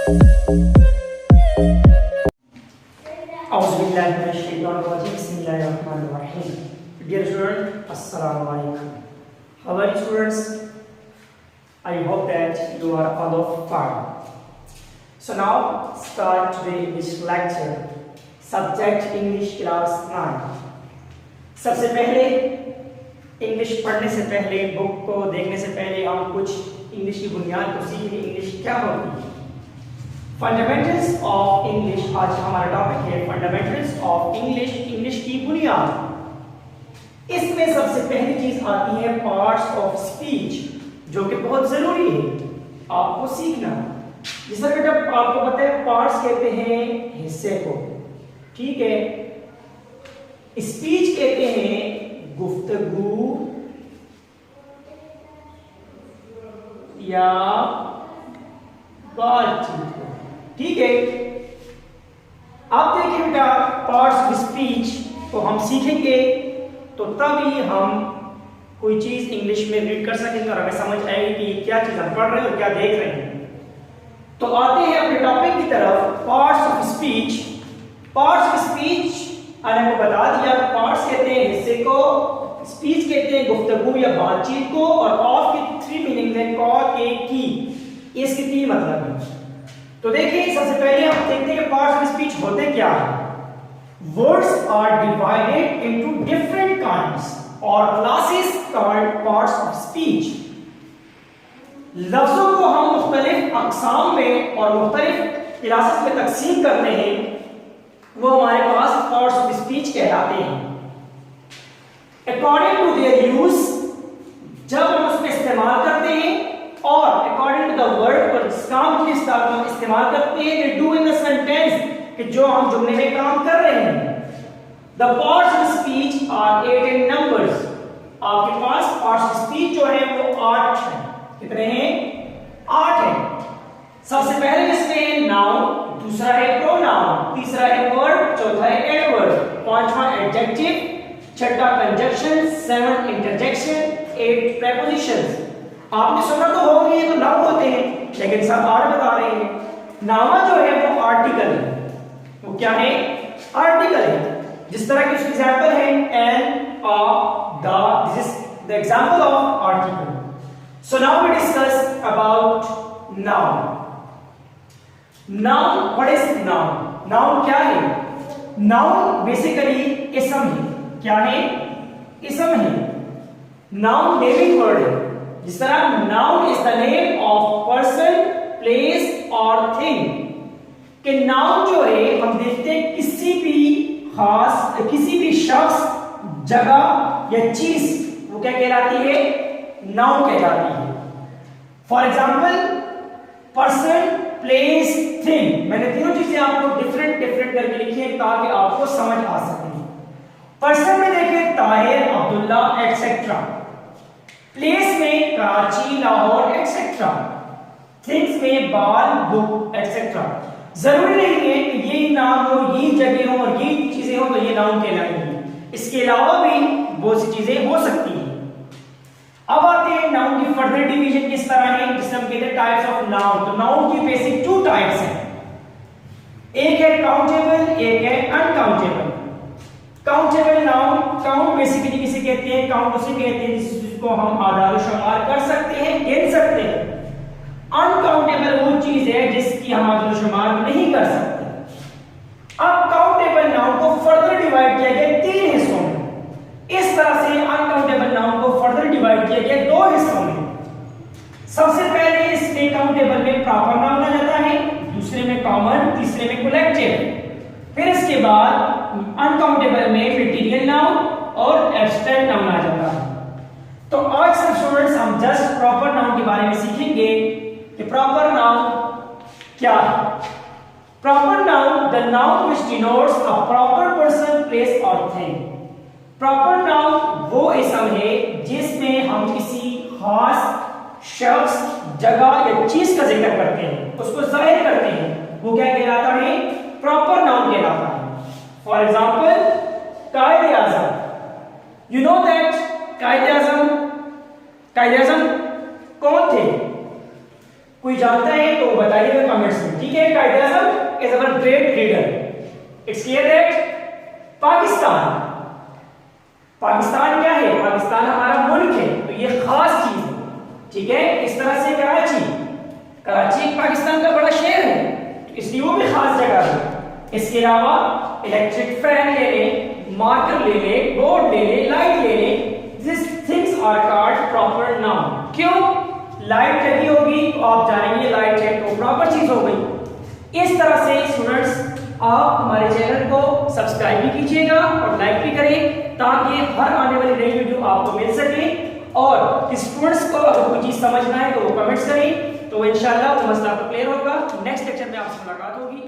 Dear students, Assalamu alaikum. How are you students? I hope that you are all of fine. So now start today this lecture. Subject English class 9. सबसे पहले English पढ़ने से पहले, book को देखने से पहले हम कुछ इंग्लिश की बुनियाद को सीखें। इंग्लिश क्या होती है? फंडामेंटल्स ऑफ इंग्लिश, आज हमारा टॉपिक है फंडामेंटल्स ऑफ इंग्लिश, इंग्लिश की बुनियाद। इसमें सबसे पहली चीज आती है पार्ट्स ऑफ स्पीच, जो कि बहुत जरूरी है आपको सीखना। जिस तरह बेटा आपको पता है पार्ट्स कहते हैं हिस्से को, ठीक है। स्पीच कहते हैं गुफ्तगू या बातचीत को, ठीक है। आप देखिए बेटा पार्ट्स ऑफ स्पीच को हम सीखेंगे तो तभी हम कोई चीज इंग्लिश में रीड कर सकेंगे और हमें समझ आएगी कि क्या चीज हम पढ़ रहे हैं और क्या देख रहे हैं। तो आते हैं अपने टॉपिक की तरफ, parts of speech. Parts of speech मैंने आपको बता दिया, पार्ट्स कहते हैं हिस्से को, स्पीच कहते हैं गुफ्तगू या बातचीत को, और ऑफ की थ्री मीनिंग है, कॉ के की, इसके तीन मतलब है। तो देखिए सबसे पहले हम देखते हैं कि पार्ट्स ऑफ स्पीच होते क्या है। Words are divided into different kinds or classes called parts of speech. लफ्जों को हम मुख्तलिफ अक़साम में और मुख्तलिफ क्लासेस में तकसीम करते हैं, वो हमारे पास पार्ट्स ऑफ स्पीच कहलाते हैं। अकॉर्डिंग टू देयर यूज, जब हम उसमें इस्तेमाल करते हैं, और अकॉर्डिंग टू द वर्ड, पर जिस काम के लिए हम इस्तेमाल करते हैं, they do in the sentence, कि जो हम जुमले में काम कर रहे हैं। The parts of speech are 8 in numbers. आपके पास parts of speech जो है वो 8 है। कितने हैं? 8 है। सबसे पहले इसमें है नाउन, दूसरा है प्रोनाउन, तीसरा है वर्ब, चौथा है एडवर्ब, पांचवा एडजेक्टिव, छठा कंजक्शन, 7 इंटरजेक्शन, 8 प्रीपोजिशंस। आपने सुना तो होगा ये तो नाउन होते हैं, लेकिन सब 8 बता रहे हैं। नाउन जो है वो आर्टिकल है, वो क्या है? आर्टिकल है। जिस तरह की उसकी एग्जांपल है an, a, the, this is the example of article. So now we discuss about noun. Noun, what is noun? Noun क्या है? नाउन बेसिकली इसम है। क्या है? इसम है। नाउन नेमिंग वर्ड है। जिस तरह noun is the name of person, place और थिंग, कि नाउन जो है हम देखते हैं किसी भी खास, किसी भी शख्स, जगह या चीज, वो क्या कहलाती है? नाउन कहलाती है। For example person, place, thing, मैंने तीनों चीजें आपको डिफरेंट डिफरेंट करके लिखी है ताकि आपको समझ आ सके। पर्सन में देखें ताहिर, अब्दुल्ला एक्सेट्रा। प्लेस में कराची, लाहौर एक्सेट्रा। थिंग्स में बाल, बुक एक्सेट्रा। जरूरी नहीं है कि ये नाम हो, ये जगह हो और ये चीजें हो तो ये नाउन कहलाएंगी। इसके अलावा भी बहुत सी चीजें हो सकती हैं। अब आते हैं नाउन की फर्दर डिवीजन किस तरह है, जिसे हम कहते हैं टाइप्स ऑफ नाउन। तो नाउन की बेसिक 2 टाइप्स हैं, एक है काउंटेबल, एक है uncountable. Countable noun, count basically किसे कहते हैं? काउंट उसे कहते हैं जिसको हम आदाद शुमार कर सकते हैं, गिन सकते हैं। अनकाउंटेबल वो चीज है जिसकी हम आदाद शुमार नहीं कर सकते। अब काउंटेबल नाउन को फर्दर डिवाइड किया गया 3 हिस्सों में। इस तरह से अनकाउंटेबल नाउन को फर्दर डिवाइड किया गया 2 हिस्सों में। सबसे पहले इसमें काउंटेबल में प्रॉपर नाउन आ जाता है, दूसरे में कॉमन, तीसरे में कलेक्टिव। फिर इसके बाद अनकाउंटेबल में मटेरियल नाउन और एब्स्ट्रैक्ट नाउन आ जाता है। तो आज सब स्टूडेंट्स हम जस्ट प्रॉपर नाउन के बारे में सीखेंगे कि प्रॉपर नाउन क्या है। Proper noun, the noun which denotes a proper person, place और थिंग। प्रॉपर नाउन वो इसम है जिसमें हम किसी खास शख्स, जगह या चीज का जिक्र करते हैं, उसको जाहिर करते हैं, वो क्या कहलाता है? प्रॉपर नाउन कहलाता है। फॉर एग्जाम्पल कायदे आजम, यू नो दैट कायदे आजम कौन थे? कोई जानता है तो बताइएगा कमेंट्स में, ठीक है। Quaid-e-Azam is our great leader. It's clear that Pakistan क्या है? पाकिस्तान हमारा मुल्क है, तो ये खास चीज है, ठीक है। इस तरह से कराची एक पाकिस्तान का बड़ा शहर है, तो इसलिए वो भी खास जगह है। इसके अलावा इलेक्ट्रिक फैन ले लें, मार्कर ले लें, बोर्ड ले लें, लाइट ले लें, this things are called proper noun. क्यों? लाइट लगी होगी तो आप जानेंगे लाइट है तो प्रॉपर चीज हो गई। इस तरह से स्टूडेंट्स आप हमारे चैनल को सब्सक्राइब भी कीजिएगा और लाइक भी करें, ताकि हर आने वाली नई वीडियो आपको मिल सके। और स्टूडेंट्स को अगर कोई चीज समझ ना आए तो वो कमेंट्स करें, तो इंशाल्लाह वो मसला आपको क्लियर होगा। नेक्स्ट लेक्चर में आपसे मुलाकात होगी।